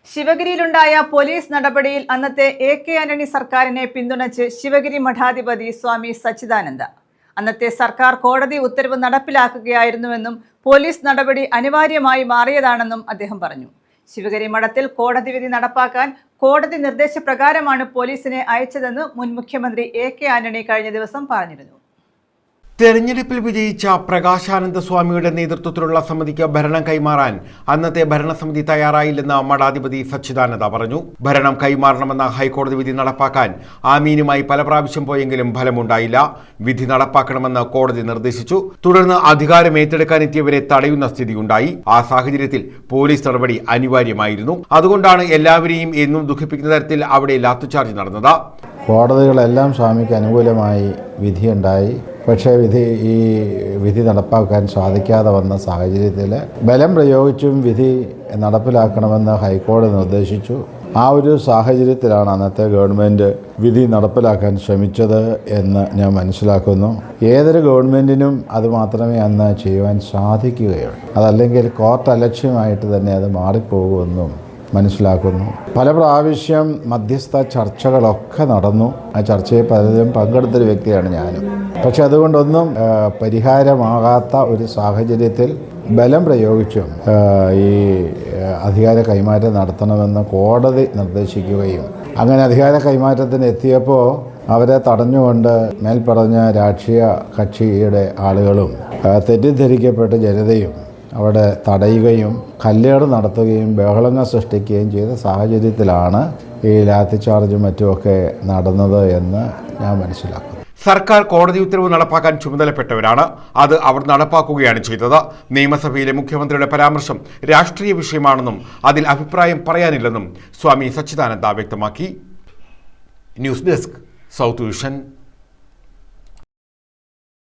ശിവഗിരിയിലുണ്ടായ police നടപടിയിൽ അന്നത്തെ AK. Antony സർക്കാരിനെ പിന്തുണച്ച് ശിവഗിരി മഠാധിപതി സ്വാമി സച്ചിദാനന്ദ. അന്നത്തെ സർക്കാർ കോടതി ഉത്തരവ് നടപ്പിലാക്കുകയായിരുന്നുവെന്നും പോലീസ് നടപടി അനിവാര്യമായി മാറിയതാണെന്നും അദ്ദേഹം പറഞ്ഞു. ശിവഗിരി മഠത്തിൽ കോടതി വിധി നടപ്പാക്കാൻ കോടതി നിർദ്ദേശപ്രകാരമാണ് പോലീസിനെ അയച്ചതെന്ന് മുൻ മുഖ്യമന്ത്രി എ.കെ. ആന്റണി കഴിഞ്ഞ ദിവസം പറഞ്ഞിരുന്നു. തെരഞ്ഞെടുപ്പിൽ വിജയിച്ച പ്രകാശാനന്ദ സ്വാമിയുടെ നേതൃത്വത്തിലുള്ള സമിതിക്ക് ഭരണം കൈമാറാൻ അന്നത്തെ ഭരണസമിതി തയ്യാറായില്ലെന്ന് മഠാധിപതി സച്ചിദാനന്ദ പറഞ്ഞു. ഭരണം കൈമാറണമെന്ന ഹൈക്കോടതി വിധി നടപ്പാക്കാൻ ആമീനുമായി പല പ്രാവശ്യം പോയെങ്കിലും ഫലമുണ്ടായില്ല. വിധി നടപ്പാക്കണമെന്ന് കോടതി നിർദ്ദേശിച്ചു. തുടർന്ന് അധികാരം ഏറ്റെടുക്കാനെത്തിയവരെ തടയുന്ന സ്ഥിതിയുണ്ടായി. ആ സാഹചര്യത്തിൽ പോലീസ് നടപടി അനിവാര്യമായിരുന്നു. അതുകൊണ്ടാണ് എല്ലാവരെയും എന്നും ദുഃഖിപ്പിക്കുന്ന തരത്തിൽ അവിടെ ലാത്തിച്ചാർജ് നടന്നത്. കോടതികളെല്ലാം സ്വാമിക്ക് അനുകൂലമായി വിധിയുണ്ടായി. പക്ഷേ ഈ വിധി നടപ്പാക്കാൻ സാധിക്കാതെ വന്ന സാഹചര്യത്തിൽ ബലം പ്രയോഗിച്ചും വിധി നടപ്പിലാക്കണമെന്ന് ഹൈക്കോടതി നിർദ്ദേശിച്ചു. ആ ഒരു സാഹചര്യത്തിലാണ് അന്നത്തെ ഗവൺമെൻറ് വിധി നടപ്പിലാക്കാൻ ശ്രമിച്ചത് എന്ന് ഞാൻ മനസ്സിലാക്കുന്നു. ഏതൊരു ഗവൺമെൻറ്റിനും അത് മാത്രമേ അന്ന് ചെയ്യുവാൻ സാധിക്കുകയുള്ളൂ. അതല്ലെങ്കിൽ കോർട്ട് അലക്ഷ്യമായിട്ട് തന്നെ അത് മാറിപ്പോകുമെന്നും മനസ്സിലാക്കുന്നു. പല പ്രാവശ്യം മധ്യസ്ഥ ചർച്ചകളൊക്കെ നടന്നു. ആ ചർച്ചയിൽ പലരും പങ്കെടുത്തൊരു വ്യക്തിയാണ് ഞാനും. പക്ഷെ അതുകൊണ്ടൊന്നും പരിഹാരമാകാത്ത ഒരു സാഹചര്യത്തിൽ ബലം പ്രയോഗിച്ചും ഈ അധികാര കൈമാറ്റം നടത്തണമെന്ന് കോടതി നിർദ്ദേശിക്കുകയും അങ്ങനെ അധികാര കൈമാറ്റത്തിന് എത്തിയപ്പോൾ അവരെ തടഞ്ഞുകൊണ്ട് മേൽപ്പറഞ്ഞ രാഷ്ട്രീയ കക്ഷിയുടെ ആളുകളും തെറ്റിദ്ധരിക്കപ്പെട്ട ജനതയും അവിടെ തടയുകയും കല്ലേറ് നടത്തുകയും ബഹളങ്ങൾ സൃഷ്ടിക്കുകയും ചെയ്ത സാഹചര്യത്തിലാണ് ഈ ലാത്തിച്ചാർജും മറ്റുമൊക്കെ നടന്നത് എന്ന് ഞാൻ മനസ്സിലാക്കുന്നു. സർക്കാർ കോടതി ഉത്തരവ് നടപ്പാക്കാൻ ചുമതലപ്പെട്ടവരാണ്. അത് അവർ നടപ്പാക്കുകയാണ് ചെയ്തത്. നിയമസഭയിലെ മുഖ്യമന്ത്രിയുടെ പരാമർശം രാഷ്ട്രീയ വിഷയമാണെന്നും അതിൽ അഭിപ്രായം പറയാനില്ലെന്നും സ്വാമി സച്ചിദാനന്ദ വ്യക്തമാക്കി. News desk south vision.